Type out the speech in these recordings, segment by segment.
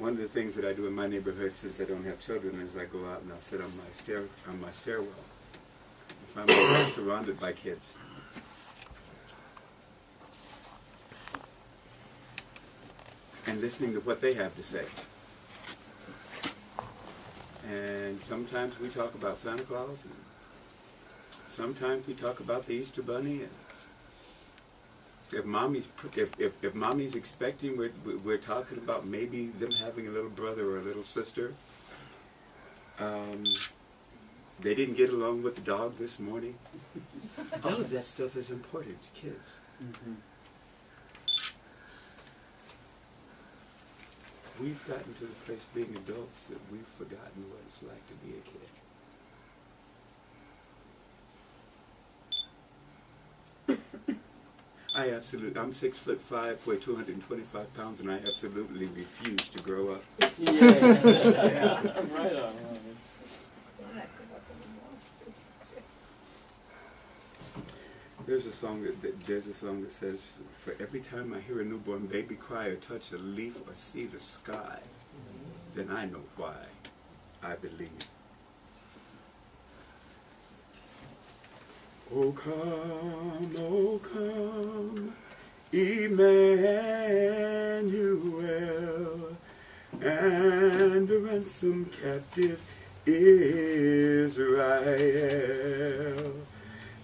One of the things that I do in my neighborhood, since I don't have children, is I go out and I'll sit on my stairwell. I find myself surrounded by kids. And listening to what they have to say. And sometimes we talk about Santa Claus, and sometimes we talk about the Easter Bunny. And if mommy's expecting, we're talking about maybe them having a little brother or a little sister. They didn't get along with the dog this morning. All of that stuff is important to kids. Mm-hmm. We've gotten to the place being adults that we've forgotten what it's like to be a kid. I'm 6'5", weigh 225 pounds, and I absolutely refuse to grow up. Yeah. Right on. There's a song that says, "For every time I hear a newborn baby cry or touch a leaf or see the sky, then I know why I believe." Oh come, Emmanuel, and ransom captive Israel.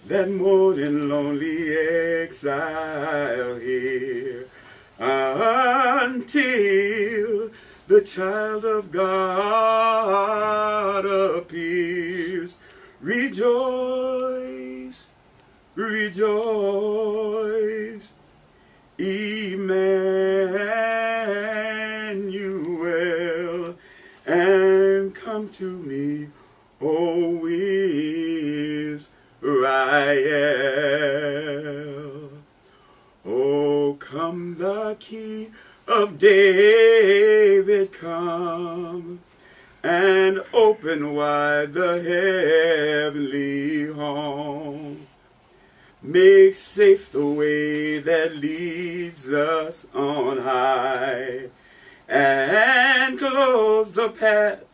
That mourning lonely exile here, until the child of God appears. Rejoice, rejoice, Emmanuel, and come to me, O Israel. Oh, come the Key of David, come, and open wide the heavenly home. Make safe the way that leads us on high, and close the path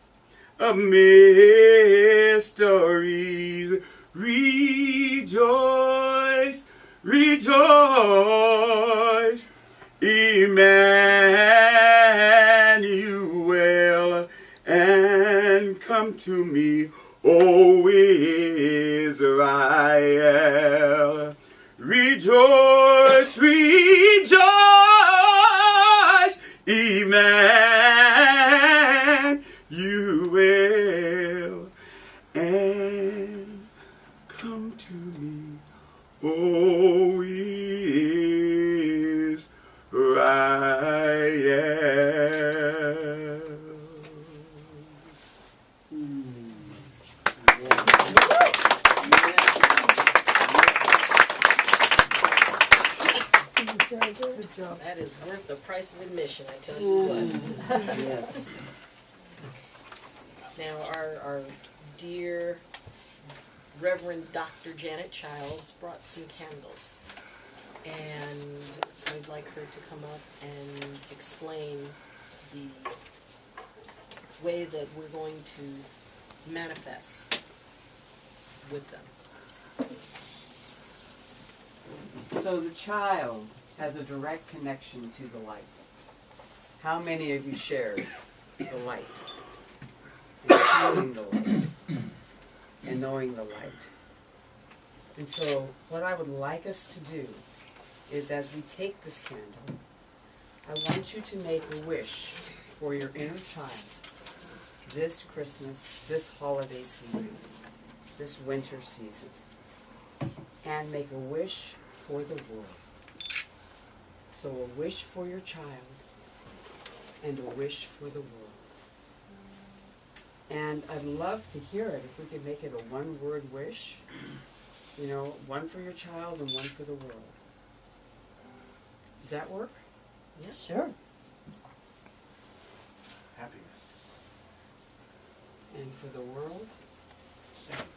of mysteries. Rejoice, rejoice, Emmanuel, and come to me, O Israel. Rejoice, rejoice, Emmanuel, and come to me, O Israel. Good job. That is worth the price of admission, I tell you what. Yes. Now, our dear Reverend Dr. Janet Childs brought some candles, and I'd like her to come up and explain the way that we're going to manifest with them. So the child has a direct connection to the light. How many of you shared the light? And feeling the light. And knowing the light. And so what I would like us to do is, as we take this candle, I want you to make a wish for your inner child this Christmas, this holiday season, this winter season. And make a wish for the world. So a wish for your child and a wish for the world. And I'd love to hear it if we could make it a one-word wish. You know, one for your child and one for the world. Does that work? Yeah. Sure. Happiness. And for the world? Same.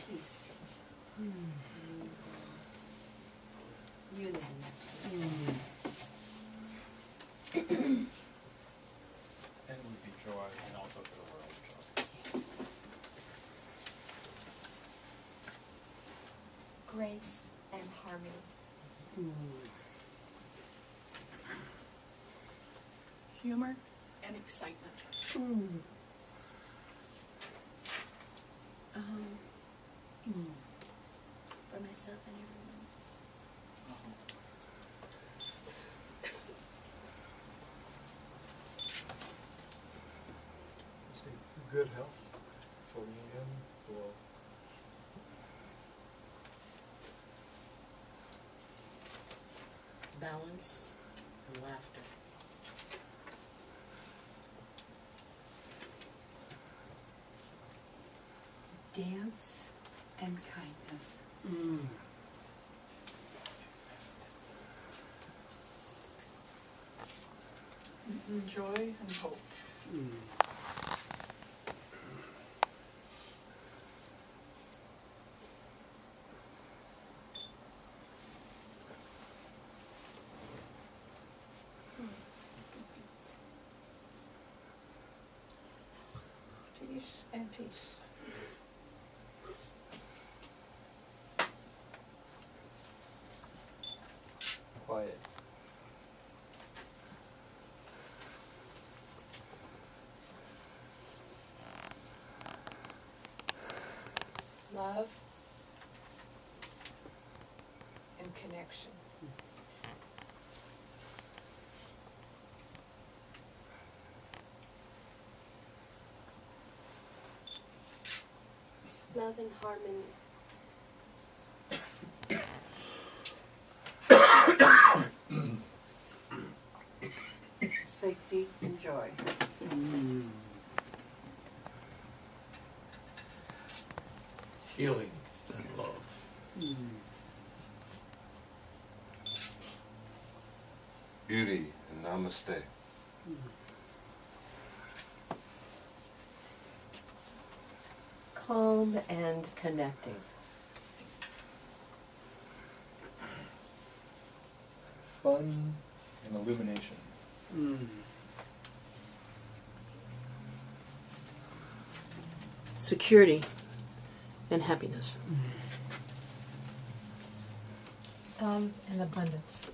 Peace. you then. And it would be joy, and also for the world, joy. Grace and harmony. Humor and excitement. For myself and everyone. Say good health for me and the world. Balance and laughter. Dance and kindness. Joy and hope. Peace and peace. Quiet. Love and connection. Love and harmony. Safety and joy. Healing and love. Beauty and namaste. Calm and connecting. Fun and illumination. Security and happiness. Love and abundance.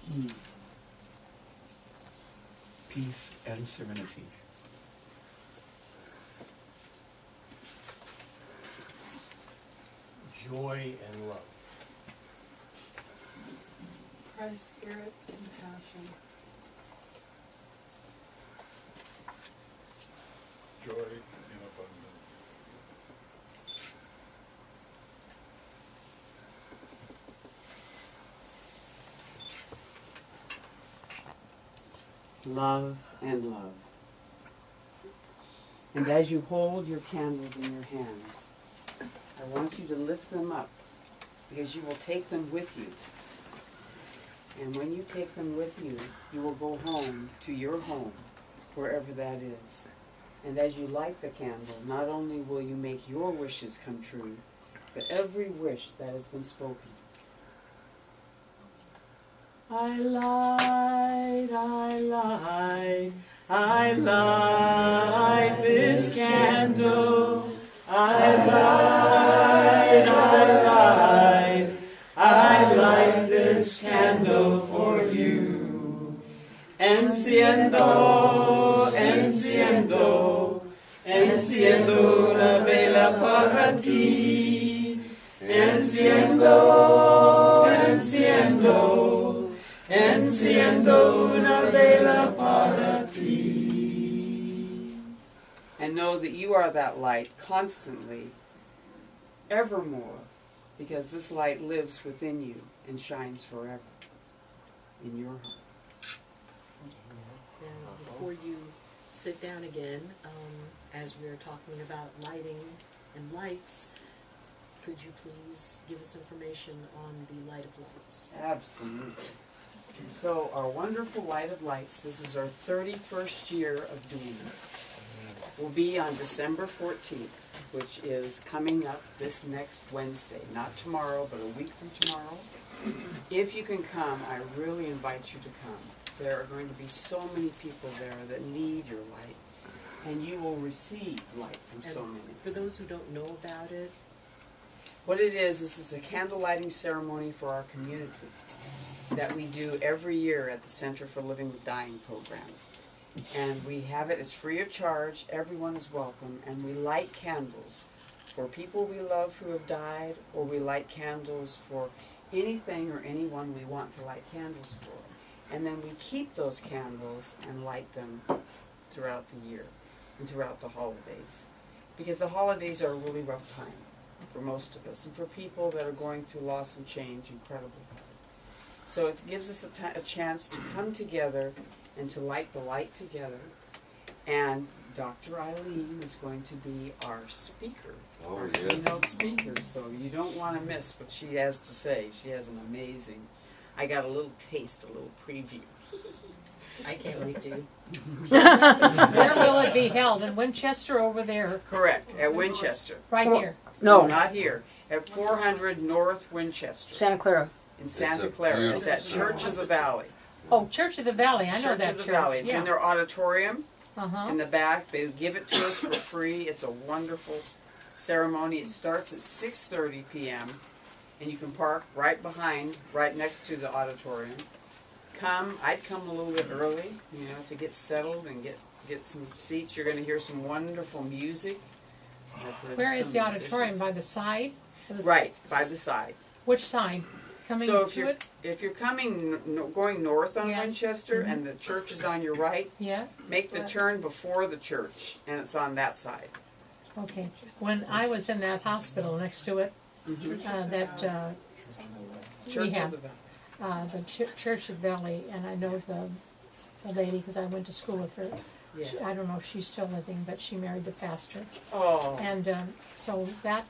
Peace and serenity. Joy and love. Christ, spirit, and passion. Joy and abundance. Love and love. And as you hold your candles in your hands, I want you to lift them up because you will take them with you. And when you take them with you, you will go home to your home, wherever that is. And as you light the candle, not only will you make your wishes come true, but every wish that has been spoken. I light this candle. I light this candle for you. Enciendo, enciendo, enciendo una vela para ti. Enciendo, enciendo, enciendo una vela para ti. And know that you are that light constantly, evermore, because this light lives within you and shines forever in your heart. Now, before you sit down again, as we're talking about lighting and lights, could you please give us information on the Light of Lights? Absolutely. So our wonderful Light of Lights, this is our 31st year of doing it, will be on December 14th, which is coming up this next Wednesday, not tomorrow, but a week from tomorrow, if you can come, I really invite you to come. There are going to be so many people there that need your light, and you will receive light from so many. For those who don't know about it, What it is it's a candle lighting ceremony for our community that we do every year at the Center for Living with Dying program. And we have it, it's free of charge, everyone is welcome, and we light candles for people we love who have died, or we light candles for anything or anyone we want to light candles for. And then we keep those candles and light them throughout the year and throughout the holidays. Because the holidays are a really rough time for most of us, and for people that are going through loss and change, incredibly hard. So it gives us a chance to come together and to light the light together. And Dr. Ayleen is going to be our speaker, Oh, our yes. keynote speaker. So you don't want to miss what she has to say. She has an amazing. I got a little taste, a little preview. I can't wait to. Where will it be held? In Winchester over there? Correct, at Winchester. Right here? No, Not here. At 400 North Winchester Santa Clara. in Santa a Clara. It's at beautiful Church of the Valley. Oh, Church of the Valley, I know Church that of the church. Valley. It's Yeah. in their auditorium Uh-huh. in the back. They give it to us for free. It's a wonderful ceremony. It starts at 6:30 p.m. and you can park right behind, right next to the auditorium. I'd come a little bit early, to get settled and get some seats. You're going to hear some wonderful music. Where is the auditorium? By the side? Right, by the side. Which side? Coming So if to you're it? if you're coming going north on Yes. Winchester and the church is on your right, Yeah? make the turn before the church and it's on that side. Okay. When I was in that hospital next to it, Church have. of the Valley. the Church of the Valley, and I know the lady because I went to school with her. Yeah. I don't know if she's still living, but she married the pastor. Oh. And so that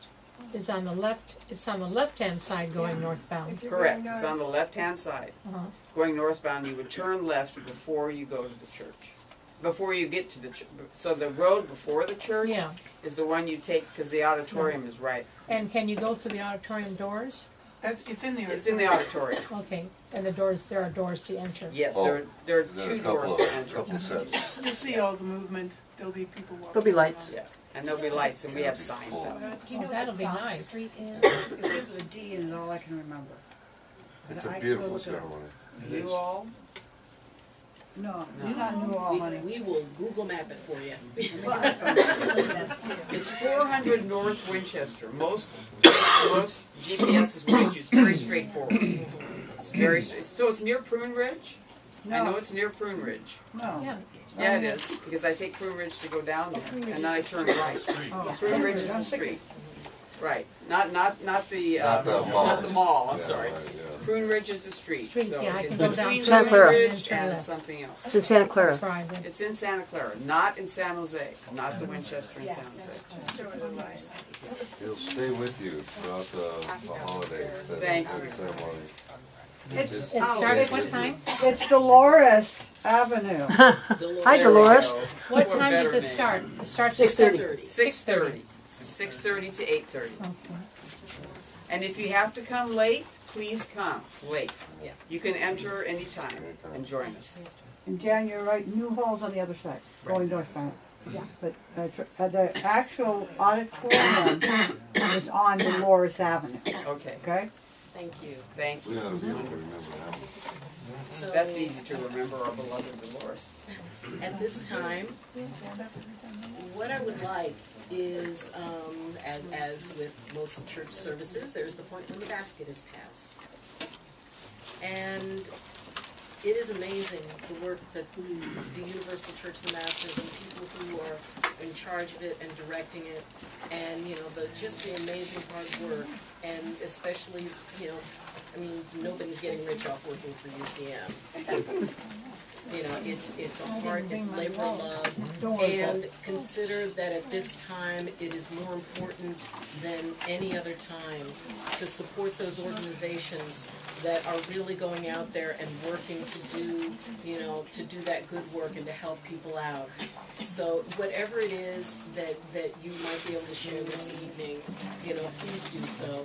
is on the left, it's on the left-hand side going northbound. Correct. It's on the left-hand side. Uh-huh. Going northbound, you would turn left before you go to the church. Before you get to the church. So the road before the church Yeah. is the one you take because the auditorium is right. And can you go through the auditorium doors? It's in there. It's in the auditorium. Okay, and there are doors to enter. Yes, Oh, there are There are two a couple doors to enter. couple sets. You'll see all the movement, there'll be people walking. There'll be lights. Yeah, and there'll be lights and we have It'll be signs full. out. Do you know Oh, that'll what be the cross nice. street is? It gives a D is all I can remember. It's I a can beautiful look it up. ceremony. You all? No, No. you're not New All, honey. We will Google map it for you. Well, I believe that too. It's 400 North Winchester. Most GPSs will use very straightforward. It's very so it's near Prune Ridge. I know No, it's near Prune Ridge. no. Yeah, Yeah, it is because I take Prune Ridge to go down there, and then I turn right. Oh, Prune Ridge is the street. Right, not the Not the mall. not the mall. I'm Yeah, sorry. right, yeah. Prune Ridge is the street. Street, So yeah, I it's can go down between Santa Prune Clara. Ridge And and turn something else. It's in Santa Clara. that's right. then. It's in Santa Clara, not in San Jose, not the Winchester in San Jose. It'll stay with you throughout the holidays. Thank that you. ceremony. It's, It starts what time? it's Dolores Avenue. Hi, Dolores. What What time does better it start? It starts 6:30. 6:30. 6:30 to 8:30. Okay. And if you have to come late, please come late. Yeah. You can enter anytime and join us. And Jan, you're right, New Hall's on the other side, going northbound. Yeah, but the actual auditorium is on Dolores Avenue, Okay, okay? Thank you. thank We you. ought to be able to remember that one. So That's easy to remember, our beloved Dolores. at this time, what I would like is, as with most church services, there's the point when the basket is passed. And it is amazing the work that the Universal Church of the Masters and people who are in charge of it and directing it, and just the amazing hard work, and especially nobody's getting rich off working for UCM. It's a heart, it's labor of love, Don't worry about and consider that at this time it is more important than any other time to support those organizations that are really going out there and working to do that good work and to help people out. So whatever it is that you might be able to share this evening, please do so.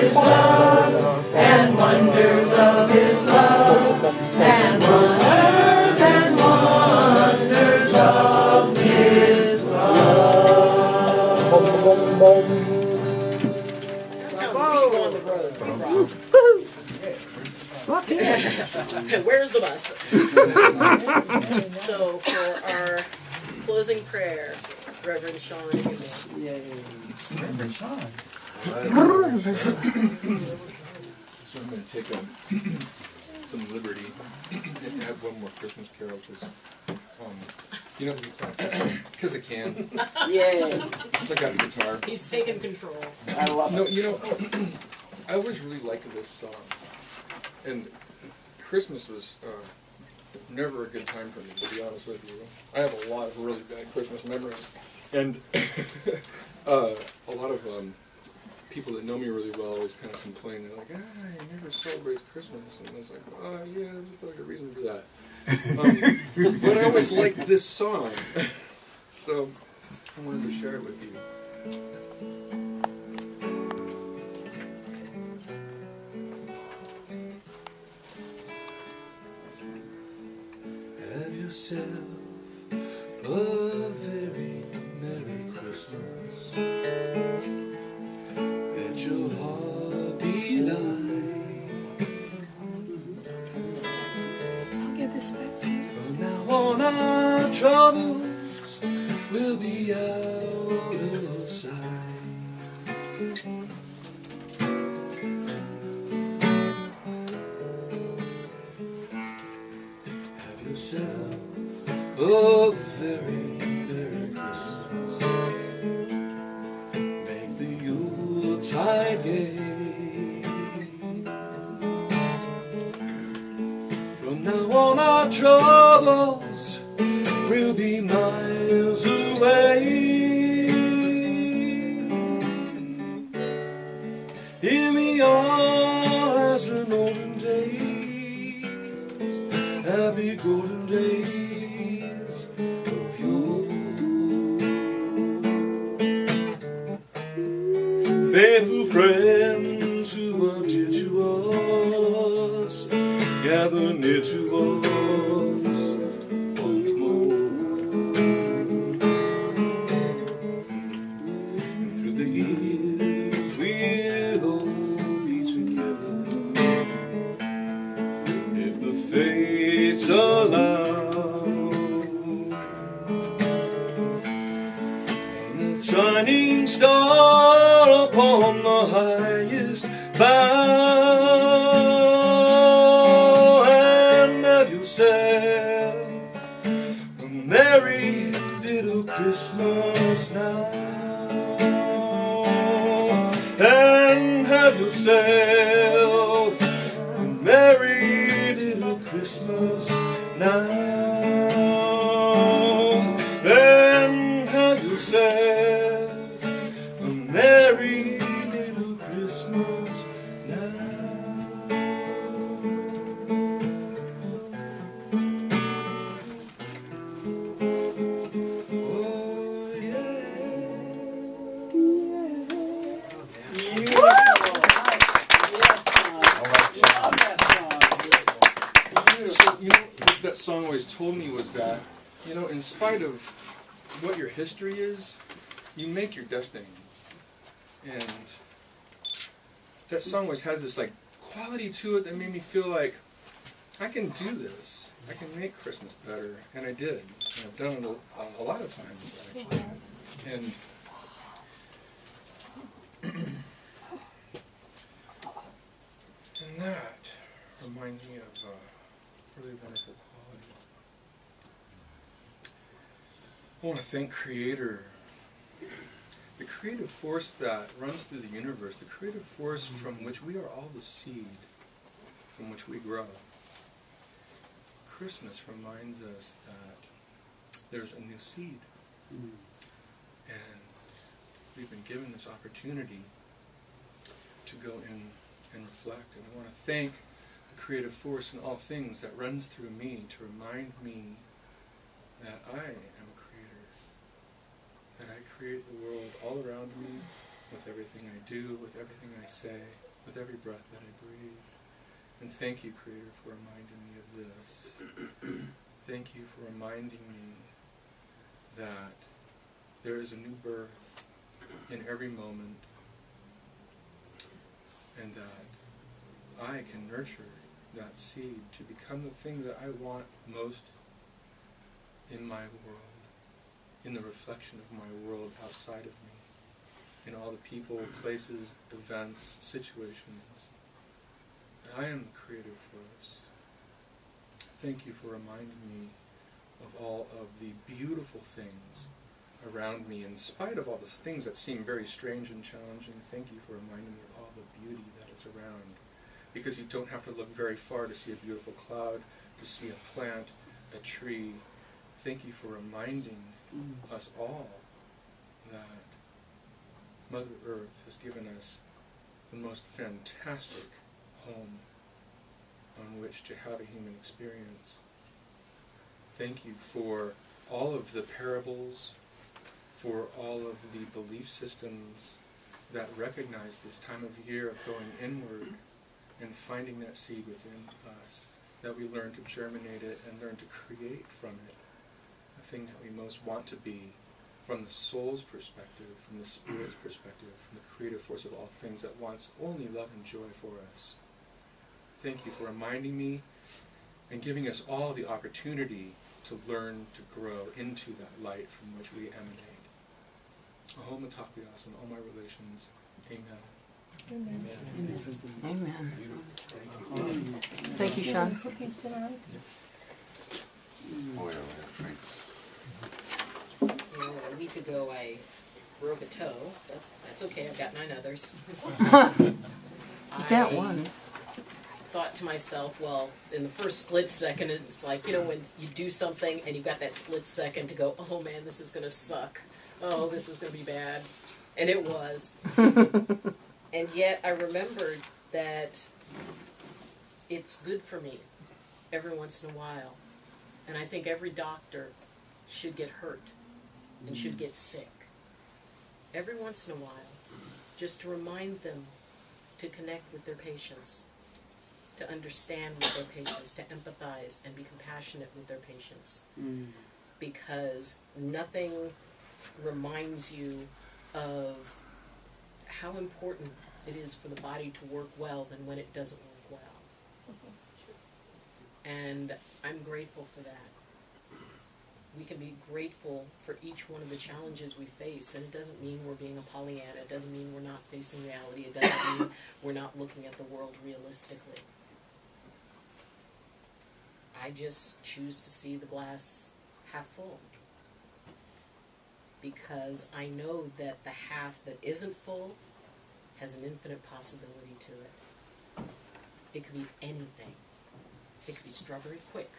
His love, and wonders of His love, and wonders of His love. Sometimes we should go on the road. Where's the bus? So for our closing prayer, Reverend Sean Imler. Yay. Reverend Sean. So I'm going to take some liberty and add one more Christmas carol because I can. Yay. Since I got the guitar. He's taking control. I love it. I always really liked this song, and Christmas was never a good time for me, to be honest with you. I have a lot of really bad Christmas memories, and a lot of people that know me really well always kind of complain. They're like, you never celebrate Christmas, and I was like, yeah, there's probably a reason for that. But I always liked this song, so I wanted to share it with you. Have yourself a very Merry Christmas. Let your heart be light. I'll give this back to you. From now on our troubles will be out of sight. Have yourself a very Merry Christmas. Make the Yuletide gay. From now on our troubles will be miles away. Here we are as in olden days, happy golden days of yore. Faithful friends who are dear to us, gather near to us once more. And through the years we'll all be together, if the fates allow. And a shining star upon the highest bough, and have yourself a merry little Christmas now, and have yourself a merry little Christmas now, and have yourself a merry little Christmas now. Oh So, what that song always told me was that, in spite of what your history is, you make your destiny. And that song always had this quality to it that made me feel like I can do this. I can make Christmas better, and I did. And I've done it a lot of times, actually. And that reminds me of really wonderful quality. I want to thank Creator. The creative force that runs through the universe, the creative force from which we are all the seed, from which we grow. Christmas reminds us that there's a new seed. And we've been given this opportunity to go in and reflect. And I want to thank the creative force in all things that runs through me to remind me that I am a creator, that I create the world all around me with everything I do, with everything I say, with every breath that I breathe. And thank you, Creator, for reminding me of this. Thank you for reminding me that there is a new birth in every moment, and that I can nurture that seed to become the thing that I want most in my world, in the reflection of my world outside of me, in all the people, places, events, situations. I am the creative force. Thank you for reminding me of all of the beautiful things around me, in spite of all the things that seem very strange and challenging. Thank you for reminding me of all the beauty that is around, because you don't have to look very far to see a beautiful cloud, to see a plant, a tree. Thank you for reminding us all that Mother Earth has given us the most fantastic home on which to have a human experience. Thank you for all of the parables, for all of the belief systems that recognize this time of year of going inward and finding that seed within us, that we learn to germinate it and learn to create from it the thing that we most want to be, from the soul's perspective, from the spirit's perspective, from the creative force of all things that wants only love and joy for us. Thank you for reminding me and giving us all the opportunity to learn to grow into that light from which we emanate. Ahom Atakias in all my relations. Amen. Amen. Amen. Thank you. Thank you, Sean. Cookies tonight? Oh, yeah, we have drinks. Well, a week ago I broke a toe, but that's okay, I've got 9 others. That I one. thought to myself, well, in the first split second, it's like, you know, when you do something and you've got that split second to go, oh man, this is going to suck. Oh, this is going to be bad. And it was. And yet I remembered that it's good for me every once in a while. And I think every doctor should get hurt and should get sick every once in a while, just to remind them to connect with their patients, to understand with their patients, to empathize and be compassionate with their patients. Because nothing reminds you of how important it is for the body to work well than when it doesn't work well. And I'm grateful for that. We can be grateful for each one of the challenges we face, and it doesn't mean we're being a Pollyanna, it doesn't mean we're not facing reality, it doesn't mean we're not looking at the world realistically. I just choose to see the glass half full, because I know that the half that isn't full has an infinite possibility to it. It could be anything. It could be strawberry quick.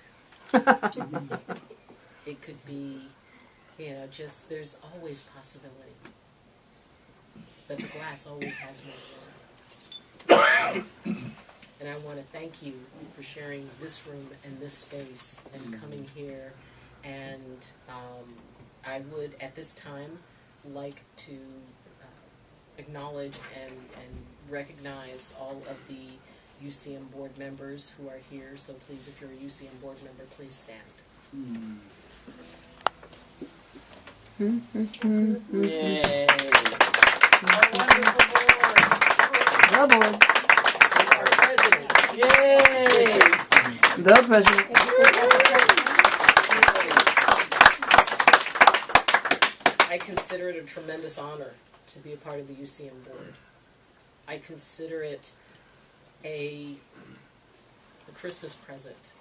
It could be, you know, just, there's always possibility. But the glass always has more joy. And I want to thank you for sharing this room and this space and coming here. And I would, at this time, like to acknowledge and recognize all of the UCM board members who are here. So please, if you're a UCM board member, please stand. Yay! Our wonderful board. The board. Our president. Yay! The president. I consider it a tremendous honor to be a part of the UCM board. I consider it a Christmas present.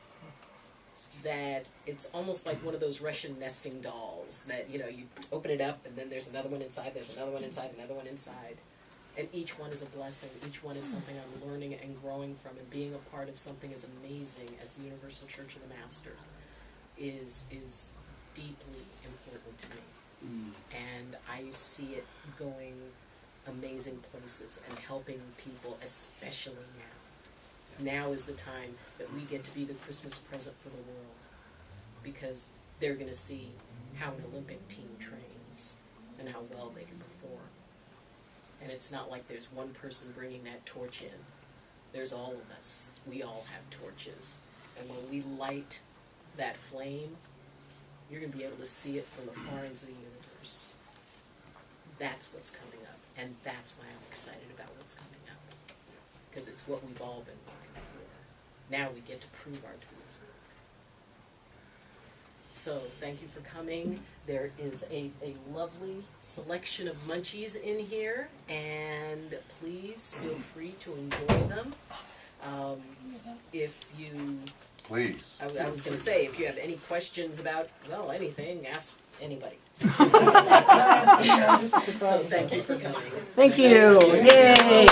That it's almost like one of those Russian nesting dolls that, you know, you open it up and then there's another one inside, there's another one inside, another one inside. And each one is a blessing. Each one is something I'm learning and growing from, and being a part of something as amazing as the Universal Church of the Masters is deeply important to me. And I see it going amazing places and helping people, especially now. Now is the time that we get to be the Christmas present for the world, because they're going to see how an Olympic team trains and how well they can perform. And it's not like there's one person bringing that torch in. There's all of us. We all have torches. And when we light that flame, you're going to be able to see it from the far ends of the universe. That's what's coming up. And that's why I'm excited about what's coming up. Because it's what we've all been working for. Now we get to prove our tools work. So thank you for coming. There is a lovely selection of munchies in here, and please feel free to enjoy them. If you, Please. I was going to say, if you have any questions about, well, anything, ask anybody. So thank you for coming. Thank you. Yay.